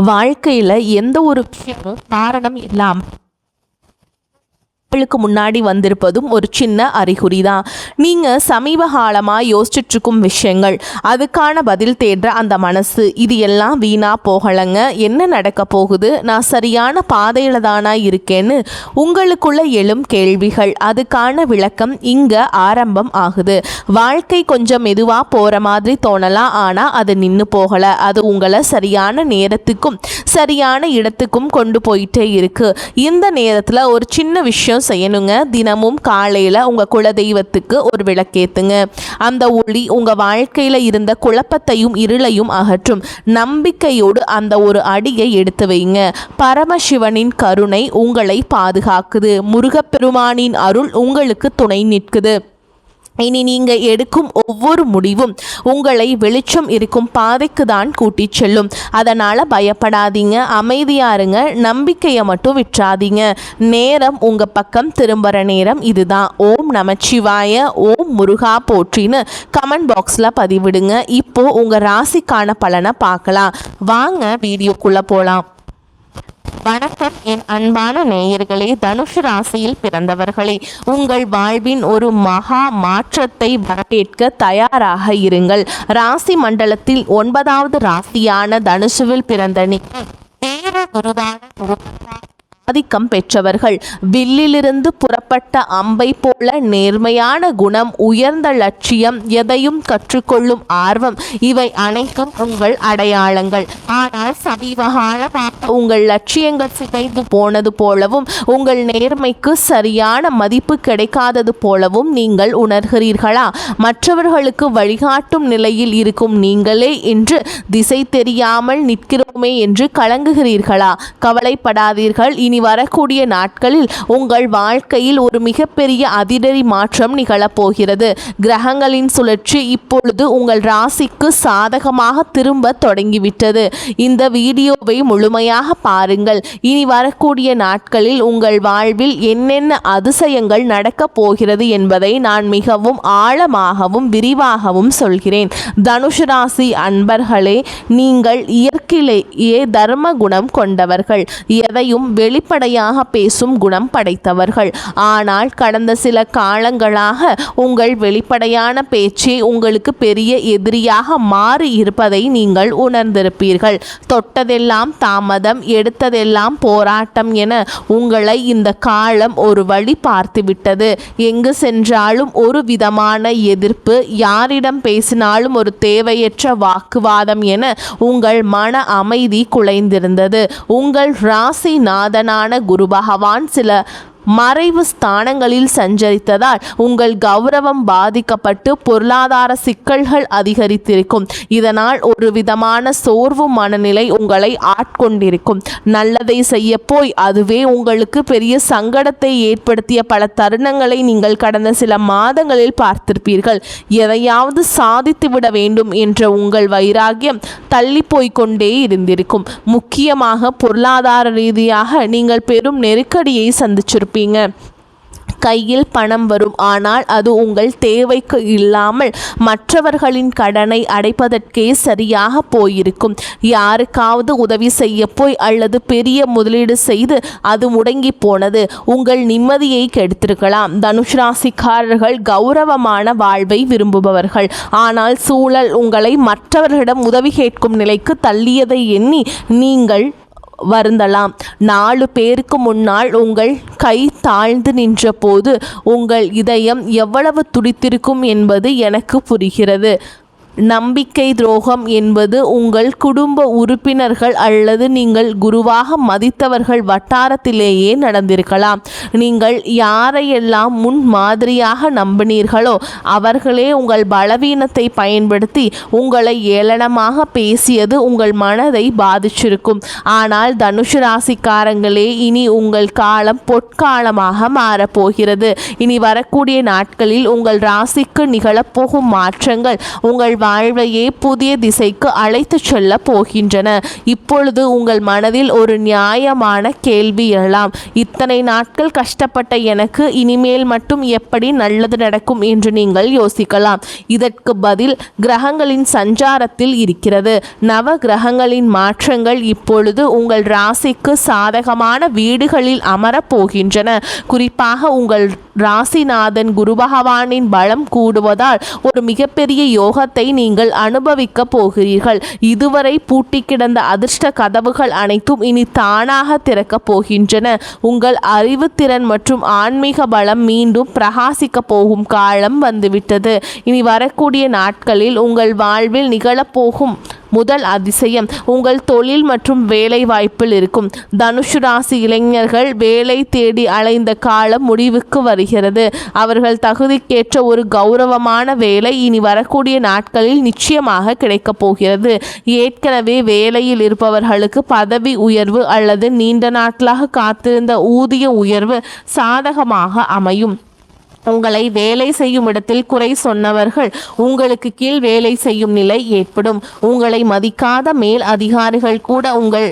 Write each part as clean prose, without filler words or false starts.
வாழ்க்கையில் எந்த ஒரு விஷயமும் காரணம் இல்லாமல் முன்னாடி வந்திருப்பதும் ஒரு சின்ன அறிகுறி தான். நீங்கள் சமீப காலமாக யோசிச்சுட்ருக்கும் விஷயங்கள், அதுக்கான பதில் தேடுற அந்த மனசு, இது எல்லாம் வீணாக போகலைங்க. என்ன நடக்க போகுது, நான் சரியான பாதையில் தானா இருக்கேன்னு உங்களுக்குள்ள எழும் கேள்விகள், அதுக்கான விளக்கம் இங்கே ஆரம்பம் ஆகுது. வாழ்க்கை கொஞ்சம் மெதுவாக போகிற மாதிரி தோணலாம், ஆனால் அது நின்று போகலை. அது உங்களை சரியான நேரத்துக்கும் சரியான இடத்துக்கும் கொண்டு போயிட்டே இருக்கு. இந்த நேரத்தில் ஒரு சின்ன விஷயம் செய்யணுங்க. தினமும் காலையில் உங்கள் குலதெய்வத்துக்கு ஒரு விளக்கேற்றுங்க. அந்த ஒளி உங்கள் வாழ்க்கையில் இருந்த குழப்பத்தையும் இருளையும் அகற்றும். நம்பிக்கையோடு அந்த ஒரு அடியை எடுத்து வைங்க. பரமசிவனின் கருணை உங்களை பாதுகாக்குது. முருகப்பெருமானின் அருள் உங்களுக்கு துணை நிற்குது. இனி நீங்கள் எடுக்கும் ஒவ்வொரு முடிவும் உங்களை வெளிச்சம் இருக்கும் பாதைக்கு தான் கூட்டிச் செல்லும். அதனால் பயப்படாதீங்க, அமைதியாக இருங்க, நம்பிக்கையை மட்டும் விட்டுறாதீங்க. நேரம் உங்கள் பக்கம் திரும்புகிற நேரம் இதுதான். ஓம் நமச்சிவாய, ஓம் முருகா போற்றின்னு கமெண்ட் பாக்ஸில் பதிவிடுங்க. இப்போது உங்கள் ராசிக்கான பலனை பார்க்கலாம். வாங்க வீடியோக்குள்ளே போகலாம். வணக்கம் என் அன்பான நேயர்களே, தனுஷ் ராசியில் பிறந்தவர்களே, உங்கள் வாழ்வின் ஒரு மகா மாற்றத்தை வரவேற்க தயாராக இருங்கள். ராசி மண்டலத்தில் 9வது ராசியான தனுஷுவில் பிறந்த நீங்கள் ஆதிக்கம் பெற்றவர்கள். வில்லிலிருந்து புறப்பட்ட அம்பை போல நேர்மையான குணம், உயர்ந்த லட்சியம், எதையும் கற்றுக்கொள்ளும் ஆர்வம், இவை அனைத்தும் உங்கள் அடையாளங்கள். ஆனால் சமீபகாலமாக உங்கள் லட்சியங்கள் சிதைந்து போனது போலவும் உங்கள் நேர்மைக்கு சரியான மதிப்பு கிடைக்காதது போலவும் நீங்கள் உணர்கிறீர்களா? மற்றவர்களுக்கு வழிகாட்டும் நிலையில் இருக்கும் நீங்களே இன்று திசை தெரியாமல் நிற்கிறோமே என்று கலங்குகிறீர்களா? கவலைப்படாதீர்கள். இனி வரக்கூடிய நாட்களில் உங்கள் வாழ்க்கையில் ஒரு மிகப்பெரிய அதிரடி மாற்றம் நிகழப்போகிறது. கிரகங்களின் சுழற்சி இப்பொழுது உங்கள் ராசிக்கு சாதகமாக திரும்ப தொடங்கிவிட்டது. இந்த வீடியோவை முழுமையாக பாருங்கள். இனி வரக்கூடிய நாட்களில் உங்கள் வாழ்வில் என்னென்ன அதிசயங்கள் நடக்கப் போகிறது என்பதை நான் மிகவும் ஆழமாகவும் விரிவாகவும் சொல்கிறேன். தனுஷ் ராசி அன்பர்களே, நீங்கள் இயற்கையிலேயே தர்ம குணம் கொண்டவர்கள், எதையும் வெளிப்படையாக பேசும் குணம் படைத்தவர்கள். ஆனால் கடந்த சில காலங்களாக உங்கள் வெளிப்படையான பேச்சே உங்களுக்கு பெரிய எதிரியாக மாறி இருப்பதை நீங்கள் உணர்ந்திருப்பீர்கள். தொட்டதெல்லாம் தாமதம், எடுத்ததெல்லாம் போராட்டம் என உங்களை இந்த காலம் ஒரு வழி பார்த்துவிட்டது. எங்கு சென்றாலும் ஒரு விதமான எதிர்ப்பு, யாரிடம் பேசினாலும் ஒரு தேவையற்ற வாக்குவாதம் என உங்கள் மன அமைதி குலைந்திருந்தது. உங்கள் ராசி நாதனான குரு பகவான் சில மறைவு ஸ்தானங்களில் சஞ்சரித்ததால் உங்கள் கௌரவம் பாதிக்கப்பட்டு பொருளாதார சிக்கல்கள் அதிகரித்திருக்கும். இதனால் ஒரு விதமான சோர்வு மனநிலை உங்களை ஆட்கொண்டிருக்கும். நல்லதை செய்ய போய் அதுவே உங்களுக்கு பெரிய சங்கடத்தை ஏற்படுத்திய பல தருணங்களை நீங்கள் கடந்த சில மாதங்களில் பார்த்திருப்பீர்கள். எதையாவது சாதித்துவிட வேண்டும் என்ற உங்கள் வைராகியம் தள்ளி போய்கொண்டே இருந்திருக்கும். முக்கியமாக பொருளாதார ரீதியாக நீங்கள் பெரும் நெருக்கடியை சந்திச்சிருப்பீங்க. கையில் பணம் வரும், ஆனால் அது உங்கள் தேவைக்கு இல்லாமல் மற்றவர்களின் கடனை அடைப்பதற்கே சரியாக போயிருக்கும். யாருக்காவது உதவி செய்ய போய் அல்லது பெரிய முதலீடு செய்து அது முடங்கி போனது உங்கள் நிம்மதியை கெடுத்திருக்கலாம். தனுஷ் ராசிக்காரர்கள் கௌரவமான வாழ்வை விரும்புபவர்கள். ஆனால் சூழல் உங்களை மற்றவர்களிடம் உதவி கேட்கும் நிலைக்கு தள்ளியதை எண்ணி நீங்கள் வருந்தலாம். 4 பேருக்கு முன்னால் உங்கள் கை தாழ்ந்து நின்ற போது உங்கள் இதயம் எவ்வளவு துடித்திருக்கும் என்பது எனக்கு புரிகிறது. நம்பிக்கை துரோகம் என்பது உங்கள் குடும்ப உறுப்பினர்கள் அல்லது நீங்கள் குருவாக மதித்தவர்கள் வட்டாரத்திலேயே நடந்திருக்கலாம். நீங்கள் யாரையெல்லாம் முன் மாதிரியாக நம்பினீர்களோ அவர்களே உங்கள் பலவீனத்தை பயன்படுத்தி உங்களை ஏளனமாக பேசியது உங்கள் மனதை பாதிச்சிருக்கும். ஆனால் தனுஷ் ராசிக்காரங்களே, இனி உங்கள் காலம் பொற்காலமாக மாறப்போகிறது. இனி வரக்கூடிய நாட்களில் உங்கள் ராசிக்கு நிகழப்போகும் மாற்றங்கள் உங்கள் வாழ்வையே புதிய திசைக்கு அழைத்து செல்ல போகின்றன. இப்பொழுது உங்கள் மனதில் ஒரு நியாயமான கேள்வி எழலாம். இத்தனை நாட்கள் கஷ்டப்பட்ட எனக்கு இனிமேல் மட்டும் எப்படி நல்லது நடக்கும் என்று நீங்கள் யோசிக்கலாம். இதற்கு பதில் கிரகங்களின் சஞ்சாரத்தில் இருக்கிறது. நவ கிரகங்களின் மாற்றங்கள் இப்பொழுது உங்கள் ராசிக்கு சாதகமான வீடுகளில் அமரப் போகின்றன. குறிப்பாக உங்கள் ராசிநாதன் குரு பகவானின் பலம் கூடுவதால் ஒரு மிகப்பெரிய யோகத்தை நீங்கள் அனுபவிக்க போகிறீர்கள். இதுவரை பூட்டி கிடந்த அதிர்ஷ்ட கதவுகள் அனைத்தும் இனி தானாக திறக்கப் போகின்றன. உங்கள் அறிவுத்திறன் மற்றும் ஆன்மீக பலம் மீண்டும் பிரகாசிக்க போகும் காலம் வந்துவிட்டது. இனி வரக்கூடிய நாட்களில் உங்கள் வாழ்வில் நிகழப்போகும் முதல் அதிசயம் உங்கள் தொழில் மற்றும் வேலை வாய்ப்பில் இருக்கும். தனுசு ராசி இளைஞர்கள் வேலை தேடி அலைந்த காலம் முடிவுக்கு வருகிறது. அவர்கள் தகுதிக்கேற்ற ஒரு கௌரவமான வேலை இனி வரக்கூடிய நாட்களில் நிச்சயமாக கிடைக்கப் போகிறது. ஏற்கனவே வேலையில் இருப்பவர்களுக்கு பதவி உயர்வு அல்லது நீண்ட நாட்களாக காத்திருந்த ஊதிய உயர்வு சாதகமாக அமையும். உங்களை வேலை செய்யும் இடத்தில் குறை சொன்னவர்கள் உங்களுக்கு கீழ் வேலை செய்யும் நிலை ஏற்படும். உங்களை மதிக்காத மேல் அதிகாரிகள் கூட உங்கள்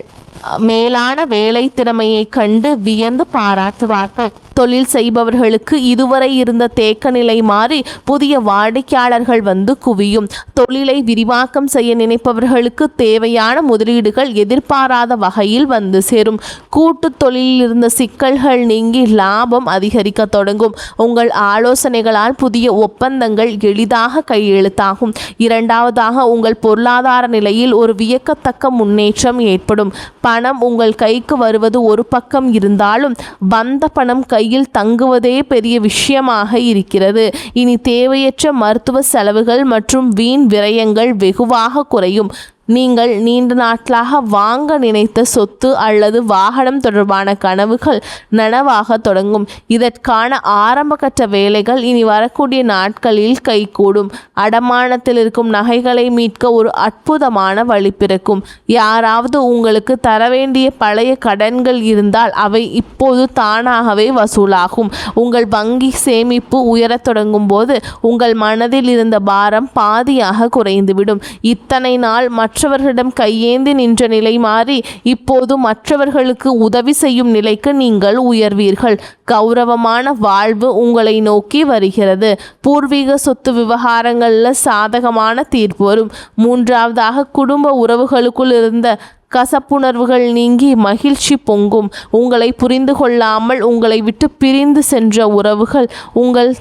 மேலான வேலை திறமையை கண்டு வியந்து பாராட்டுவார்கள். தொழில் செய்பவர்களுக்கு இதுவரை இருந்த தேக்க நிலை மாறி புதிய வாடிக்கையாளர்கள் வந்து குவியும். தொழிலை விரிவாக்கம் செய்ய நினைப்பவர்களுக்கு தேவையான முதலீடுகள் எதிர்பாராத வகையில் வந்து சேரும். கூட்டு தொழிலில் இருந்த சிக்கல்கள் நீங்கி லாபம் அதிகரிக்க தொடங்கும். உங்கள் ஆலோசனைகளால் புதிய ஒப்பந்தங்கள் எளிதாக கையெழுத்தாகும். இரண்டாவதாக உங்கள் பொருளாதார நிலையில் ஒரு வியக்கத்தக்க முன்னேற்றம் ஏற்படும். பணம் உங்கள் கைக்கு வருவது ஒரு பக்கம் இருந்தாலும் வந்த பணம் கையில் தங்குவதே பெரிய விஷயமாக இருக்கிறது. இனி தேவையற்ற மருத்துவ செலவுகள் மற்றும் வீண் விரயங்கள் வெகுவாக குறையும். நீங்கள் நீண்ட நாட்களாக வாங்க நினைத்த சொத்து அல்லது வாகனம் தொடர்பான கனவுகள் நனவாக தொடங்கும். இதற்கான ஆரம்பகட்ட வேலைகள் இனி வரக்கூடிய நாட்களில் கைகூடும். அடமானத்தில் இருக்கும் நகைகளை மீட்க ஒரு அற்புதமான வழி பிறக்கும். யாராவது உங்களுக்கு தர வேண்டிய பழைய கடன்கள் இருந்தால் அவை இப்போது தானாகவே வசூலாகும். உங்கள் வங்கி சேமிப்பு உயரத் தொடங்கும் போது உங்கள் மனதில் இருந்த பாரம் பாதியாக குறைந்துவிடும். இத்தனை நாள் மற்றவர்களிடம் கையேந்தி நின்ற நிலை மாறி இப்போது மற்றவர்களுக்கு உதவி செய்யும் நிலைக்கு நீங்கள் உயர்வீர்கள். கௌரவமான வாழ்வு உங்களை நோக்கி வருகிறது. பூர்வீக சொத்து விவகாரங்களில் சாதகமான தீர்ப்பு வரும். மூன்றாவதாக குடும்ப உறவுகளுக்குள் இருந்த கசப்புணர்வுகள் நீங்கி மகிழ்ச்சி பொங்கும். உங்களை புரிந்து கொள்ளாமல் உங்களை விட்டு பிரிந்து சென்ற உறவுகள் உங்கள்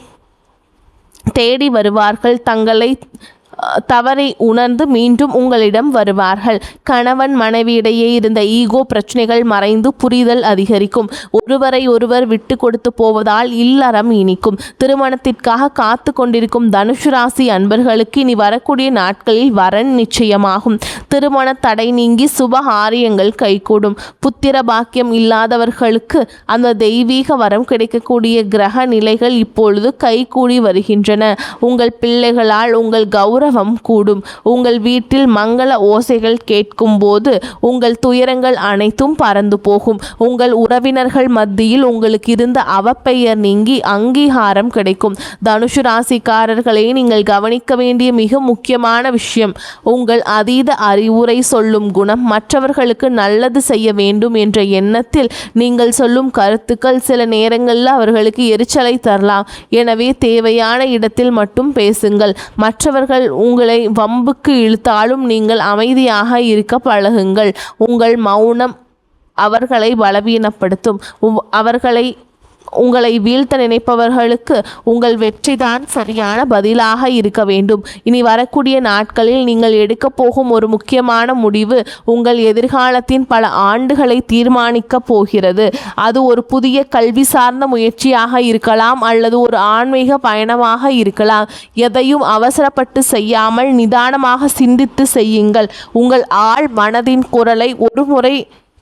தேடி வருவார்கள். தங்களை தவறை உணர்ந்து மீண்டும் உங்களிடம் வருவார்கள். கணவன் மனைவியிடையே இருந்த ஈகோ பிரச்சனைகள் மறைந்து புரிதல் அதிகரிக்கும். ஒருவரை ஒருவர் விட்டு கொடுத்து போவதால் இல்லறம் இனிக்கும். திருமணத்திற்காக காத்து கொண்டிருக்கும் தனுசு ராசி அன்பர்களுக்கு இனி வரக்கூடிய நாட்களில் வரன் நிச்சயமாகும். திருமண தடை நீங்கி சுபகாரியங்கள் கைகூடும். புத்திர பாக்கியம் இல்லாதவர்களுக்கு அந்த தெய்வீக வரம் கிடைக்கக்கூடிய கிரக நிலைகள் இப்பொழுது கைகூடி வருகின்றன. உங்கள் பிள்ளைகளால் உங்கள் கௌரவம் கூடும். உங்கள் வீட்டில் மங்கள ஓசைகள் கேட்கும் போது உங்கள் துயரங்கள் அனைத்தும் பறந்து போகும். உங்கள் உறவினர்கள் மத்தியில் உங்களுக்கு இருந்த அவப்பெயர் நீங்கி அங்கீகாரம் கிடைக்கும். தனுசு ராசிக்காரர்களை நீங்கள் கவனிக்க வேண்டிய மிக முக்கியமான விஷயம் உங்கள் அதீத அறிவுரை சொல்லும் குணம். மற்றவர்களுக்கு நல்லது செய்ய வேண்டும் என்ற எண்ணத்தில் நீங்கள் சொல்லும் கருத்துக்கள் சில நேரங்களில் அவர்களுக்கு எரிச்சலை தரலாம். எனவே தேவையான இடத்தில் மட்டும் பேசுங்கள். மற்றவர்கள் உங்களை வம்புக்கு இழுத்தாலும் நீங்கள் அமைதியாக இருக்க பழகுங்கள். உங்கள் மௌனம் அவர்களை பலவீனப்படுத்தும். உங்களை வீழ்த்த நினைப்பவர்களுக்கு உங்கள் வெற்றிதான் சரியான பதிலாக இருக்க வேண்டும். இனி வரக்கூடிய நாட்களில் நீங்கள் எடுக்க போகும் ஒரு முக்கியமான முடிவு உங்கள் எதிர்காலத்தின் பல ஆண்டுகளை தீர்மானிக்க போகிறது. அது ஒரு புதிய கல்வி சார்ந்த முயற்சியாக இருக்கலாம் அல்லது ஒரு ஆன்மீக பயணமாக இருக்கலாம். எதையும் அவசரப்பட்டு செய்யாமல் நிதானமாக சிந்தித்து செய்யுங்கள். உங்கள் ஆழ் மனதின் குரலை ஒரு முறை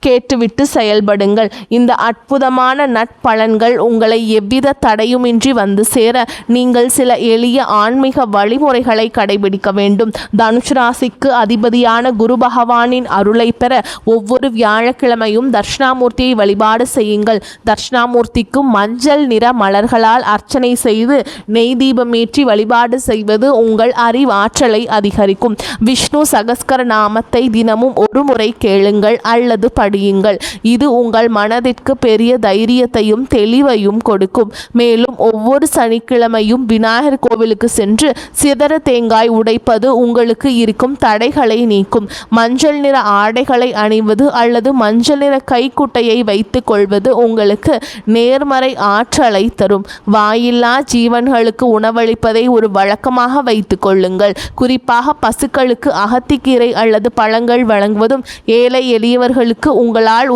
கேட்டுவிட்டு செயல்படுங்கள். இந்த அற்புதமான நட்பலன்கள் உங்களை எவ்வித தடையுமின்றி வந்து சேர நீங்கள் சில எளிய ஆன்மீக வழிமுறைகளை கடைபிடிக்க வேண்டும். தனுஷ் ராசிக்கு அதிபதியான குரு பகவானின் அருளை பெற ஒவ்வொரு வியாழக்கிழமையும் தட்சிணாமூர்த்தியை வழிபாடு செய்யுங்கள். தட்சிணாமூர்த்திக்கு மஞ்சள் நிற மலர்களால் அர்ச்சனை செய்து நெய் தீபமேற்றி வழிபாடு செய்வது உங்கள் அறிவாற்றலை அதிகரிக்கும். விஷ்ணு சகஸ்கர நாமத்தை தினமும் ஒரு முறை கேளுங்கள் அல்லது படியுங்கள். இது உங்கள் மனதிற்கு பெரிய தைரியத்தையும் தெளிவையும் கொடுக்கும். மேலும் ஒவ்வொரு சனிக்கிழமையும் விநாயகர் கோவிலுக்கு சென்று சிதற தேங்காய் உடைப்பது உங்களுக்கு இருக்கும் தடைகளை நீக்கும். மஞ்சள் நிற ஆடைகளை அணிவது அல்லது மஞ்சள் நிற கைக்குட்டையை வைத்துக் கொள்வது உங்களுக்கு நேர்மறை ஆற்றலை தரும். வாயில்லா ஜீவன்களுக்கு உணவளிப்பதை ஒரு வழக்கமாக வைத்துக் கொள்ளுங்கள். குறிப்பாக பசுக்களுக்கு அகத்திக்கீரை அல்லது பழங்கள் வழங்குவதும் ஏழை எளியவர்களுக்கு உங்களால்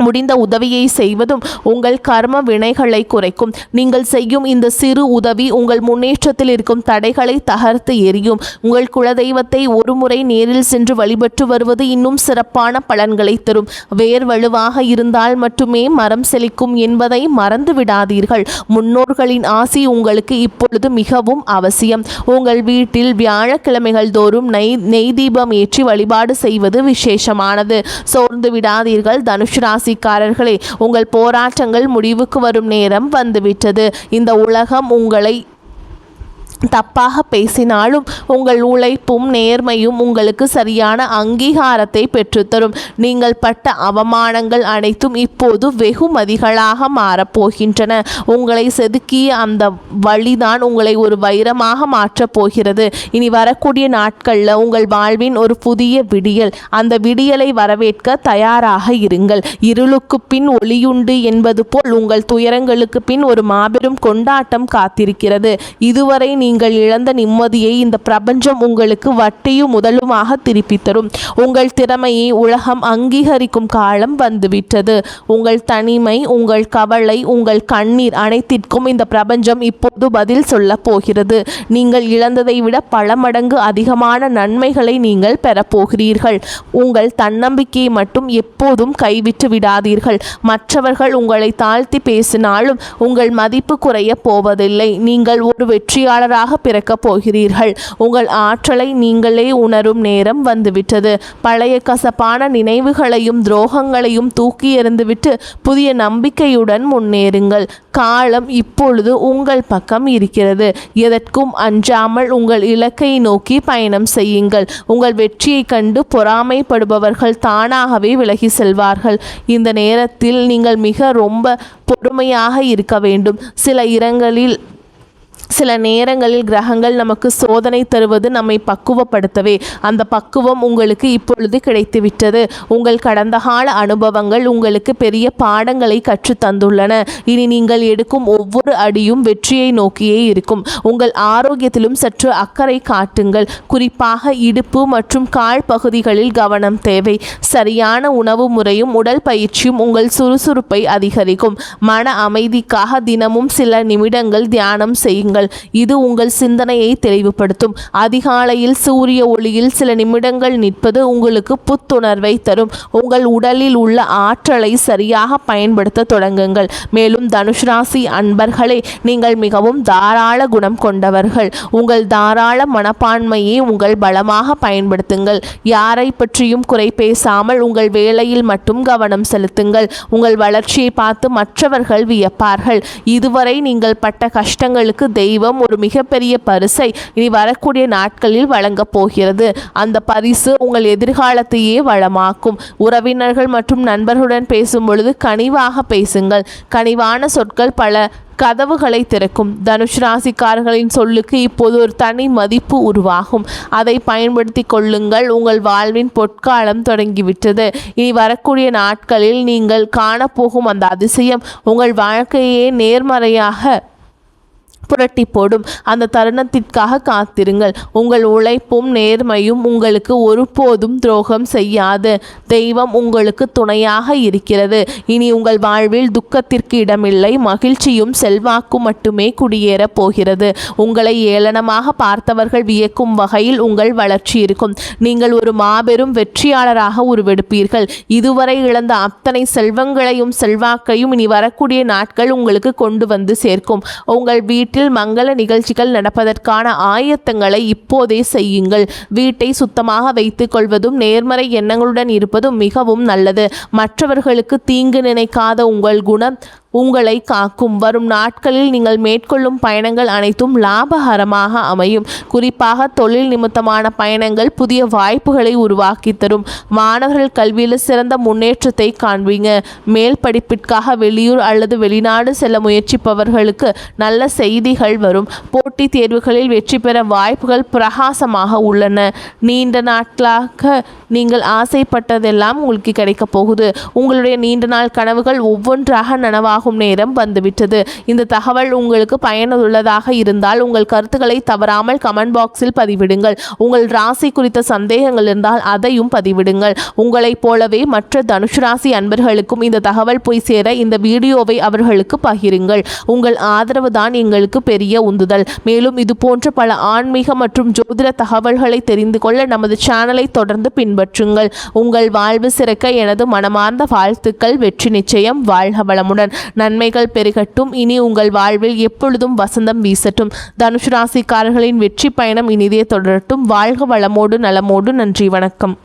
முடிந்த உதவியை செய்வதும் உங்கள் கர்ம வினைகளை குறைக்கும். நீங்கள் செய்யும் இந்த சிறு உதவி உங்கள் முன்னேற்றத்தில் இருக்கும் தடைகளை தகர்த்து எறியும். உங்கள் குலதெய்வத்தை ஒரு முறை நேரில் சென்று வழிபட்டு வருவது இன்னும் சிறப்பான பலன்களை தரும். வேர் வலுவாக இருந்தால் மட்டுமே மரம் செழிக்கும் என்பதை மறந்து விடாதீர்கள். முன்னோர்களின் ஆசி உங்களுக்கு இப்பொழுது மிகவும் அவசியம். உங்கள் வீட்டில் வியாழக்கிழமைகள் தோறும் நெய் தீபம் ஏற்றி வழிபாடு செய்வது விசேஷமானது. சோர்ந்து விடாதீர்கள். தனுஷ் ராசிக்காரர்களே, உங்கள் போராட்டங்கள் முடிவுக்கு வரும் நேரம் வந்துவிட்டது. இந்த உலகம் உங்களை தப்பாக பேசினாலும் உங்கள் உழைப்பும் நேர்மையும் உங்களுக்கு சரியான அங்கீகாரத்தை பெற்றுத்தரும். நீங்கள் பட்ட அவமானங்கள் அனைத்தும் இப்போது வெகுமதிகளாக மாறப்போகின்றன. உங்களை செதுக்கிய அந்த வழிதான் உங்களை ஒரு வைரமாக மாற்றப் போகிறது. இனி வரக்கூடிய நாட்களில் உங்கள் வாழ்வின் ஒரு புதிய விடியல். அந்த விடியலை வரவேற்க தயாராக இருங்கள். இருளுக்கு பின் ஒளியுண்டு என்பது போல் உங்கள் துயரங்களுக்கு பின் ஒரு மாபெரும் கொண்டாட்டம் காத்திருக்கிறது. இதுவரை நீங்கள் இழந்த நிம்மதியை இந்த பிரபஞ்சம் உங்களுக்கு வட்டியும் முதலுமாக திருப்பி தரும். உங்கள் திறமையை உலகம் அங்கீகரிக்கும் காலம் வந்துவிட்டது. உங்கள் தனிமை, உங்கள் கவலை, உங்கள் கண்ணீர் அனைத்திற்கும் இந்த பிரபஞ்சம் இப்போது பதில் சொல்ல போகிறது. நீங்கள் இழந்ததை விட பல மடங்கு அதிகமான நன்மைகளை நீங்கள் பெறப்போகிறீர்கள். உங்கள் தன்னம்பிக்கையை மட்டும் எப்போதும் கைவிட்டு விடாதீர்கள். மற்றவர்கள் உங்களை தாழ்த்தி பேசினாலும் உங்கள் மதிப்பு குறைய போவதில்லை. நீங்கள் ஒரு வெற்றியாளராக பிறக்கப் போகிறீர்கள். உங்கள் ஆற்றலை நீங்களே உணரும் நேரம் வந்துவிட்டது. பழைய கசப்பான நினைவுகளையும் துரோகங்களையும் தூக்கி எறிந்துவிட்டு புதிய நம்பிக்கையுடன் முன்னேறுங்கள். காலம் இப்பொழுது உங்கள் பக்கம் இருக்கிறது. எதற்கும் அஞ்சாமல் உங்கள் இலக்கை நோக்கி பயணம் செய்யுங்கள். உங்கள் வெற்றியை கண்டு பொறாமைப்படுபவர்கள் தானாகவே விலகி செல்வார்கள். இந்த நேரத்தில் நீங்கள் ரொம்ப பொறுமையாக இருக்க வேண்டும். சில நேரங்களில் கிரகங்கள் நமக்கு சோதனை தருவது நம்மை பக்குவப்படுத்தவே. அந்த பக்குவம் உங்களுக்கு இப்பொழுது கிடைத்துவிட்டது. உங்கள் கடந்த கால அனுபவங்கள் உங்களுக்கு பெரிய பாடங்களை கற்றுத் தந்துள்ளன. இனி நீங்கள் எடுக்கும் ஒவ்வொரு அடியும் வெற்றியை நோக்கியே இருக்கும். உங்கள் ஆரோக்கியத்திலும் சற்று அக்கறை காட்டுங்கள். குறிப்பாக இடுப்பு மற்றும் கால் பகுதிகளில் கவனம் தேவை. சரியான உணவு முறையும் உடல் பயிற்சியும் உங்கள் சுறுசுறுப்பை அதிகரிக்கும். மன அமைதிக்காக தினமும் சில நிமிடங்கள் தியானம் செய்யுங்கள். இது உங்கள் சிந்தனையை தெளிவுபடுத்தும். அதிகாலையில் சூரிய ஒளியில் சில நிமிடங்கள் நிற்பது உங்களுக்கு புத்துணர்வை தரும். உங்கள் உடலில் உள்ள ஆற்றலை சரியாக பயன்படுத்த தொடங்குங்கள். மேலும் தனுஷ் ராசி அன்பர்களே, நீங்கள் மிகவும் தாராள குணம் கொண்டவர்கள். உங்கள் தாராள மனப்பான்மையை உங்கள் பலமாக பயன்படுத்துங்கள். யாரை பற்றியும் குறை பேசாமல் உங்கள் வேலையில் மட்டும் கவனம் செலுத்துங்கள். உங்கள் வளர்ச்சியை பார்த்து மற்றவர்கள் வியப்பார்கள். இதுவரை நீங்கள் பட்ட கஷ்டங்களுக்கு தெய்வம் ஒரு மிகப்பெரிய பரிசை இனி வரக்கூடிய நாட்களில் வழங்கப் போகிறது. அந்த பரிசு உங்கள் எதிர்காலத்தையே வளமாக்கும். உறவினர்கள் மற்றும் நண்பர்களுடன் பேசும் பொழுது கனிவாக பேசுங்கள். கனிவான சொற்கள் பல கதவுகளை திறக்கும். தனுஷ் ராசிக்காரர்களின் சொல்லுக்கு இப்போது ஒரு தனி மதிப்பு உருவாகும். அதை பயன்படுத்தி கொள்ளுங்கள். உங்கள் வாழ்வின் பொற்காலம் தொடங்கிவிட்டது. இனி வரக்கூடிய நாட்களில் நீங்கள் காணப்போகும் அந்த அதிசயம் உங்கள் வாழ்க்கையே நேர்மறையாக புரட்டி போடும். அந்த தருணத்திற்காக காத்திருங்கள். உங்கள் உழைப்பும் நேர்மையும் உங்களுக்கு ஒருபோதும் துரோகம் செய்யாது. தெய்வம் உங்களுக்கு துணையாக இருக்கிறது. இனி உங்கள் வாழ்வில் துக்கத்திற்கு இடமில்லை. மகிழ்ச்சியும் செல்வாக்கும் மட்டுமே குடியேறப் போகிறது. உங்களை ஏளனமாக பார்த்தவர்கள் வியக்கும் வகையில் உங்கள் வளர்ச்சி இருக்கும். நீங்கள் ஒரு மாபெரும் வெற்றியாளராக உருவெடுப்பீர்கள். இதுவரை இழந்த அத்தனை செல்வங்களையும் செல்வாக்கையும் இனி வரக்கூடிய நாட்கள் உங்களுக்கு கொண்டு வந்து சேர்க்கும். உங்கள் வீட்டில் மங்கள நிகழ்ச்சிகள் நடப்பதற்கான ஆயத்தங்களை இப்போதே செய்யுங்கள். வீட்டை சுத்தமாக வைத்துக் கொள்வதும் நேர்மறை எண்ணங்களுடன் இருப்பதும் மிகவும் நல்லது. மற்றவர்களுக்கு தீங்கு நினைக்காத உங்கள் குணம் உங்களை காக்கும். வரும் நாட்களில் நீங்கள் மேற்கொள்ளும் பயணங்கள் அனைத்தும் லாபகரமாக அமையும். குறிப்பாக தொழில் நிமித்தமான பயணங்கள் புதிய வாய்ப்புகளை உருவாக்கி தரும். மாணவர்கள் கல்வியில் சிறந்த முன்னேற்றத்தை காண்பீங்க. மேல் படிப்பிற்காக வெளியூர் அல்லது வெளிநாடு செல்ல முயற்சிப்பவர்களுக்கு நல்ல செய்திகள் வரும். போட்டித் தேர்வுகளில் வெற்றி பெற வாய்ப்புகள் பிரகாசமாக உள்ளன. நீண்ட நாட்களாக நீங்கள் ஆசைப்பட்டதெல்லாம் உங்களுக்கு கிடைக்கப் போகுது. உங்களுடைய நீண்ட நாள் கனவுகள் ஒவ்வொன்றாக நனவாகும் நேரம் வந்துவிட்டது. இந்த தகவல் உங்களுக்கு பயனுள்ளதாக இருந்தால் உங்கள் கருத்துக்களை தவறாமல் கமெண்ட் பாக்ஸில் பதிவிடுங்கள். உங்கள் ராசி குறித்த சந்தேகங்கள் இருந்தால் அதையும் பதிவிடுங்கள். உங்களைப் போலவே மற்ற தனுசு ராசி அன்பர்களுக்கும் இந்த தகவல் போய் சேர இந்த வீடியோவை அவர்களுக்கு பகிருங்கள். உங்கள் ஆதரவு தான் எங்களுக்கு பெரிய உந்துதல். மேலும் இது போன்ற பல ஆன்மீக மற்றும் ஜோதிட தகவல்களை தெரிந்து கொள்ள நமது சேனலை தொடர்ந்து பின்பற்றுங்கள். உங்கள் வாழ்வு சிறக்க எனது மனமார்ந்த வாழ்த்துக்கள். வெற்றி நிச்சயம். வாழ்க வளமுடன். நன்மைகள் பெருகட்டும். இனி உங்கள் வாழ்வில் எப்பொழுதும் வசந்தம் வீசட்டும். தனுசு ராசிக்காரர்களின் வெற்றி பயணம் இனிதே தொடரட்டும். வாழ்க வளமோடு நலமோடு. நன்றி, வணக்கம்.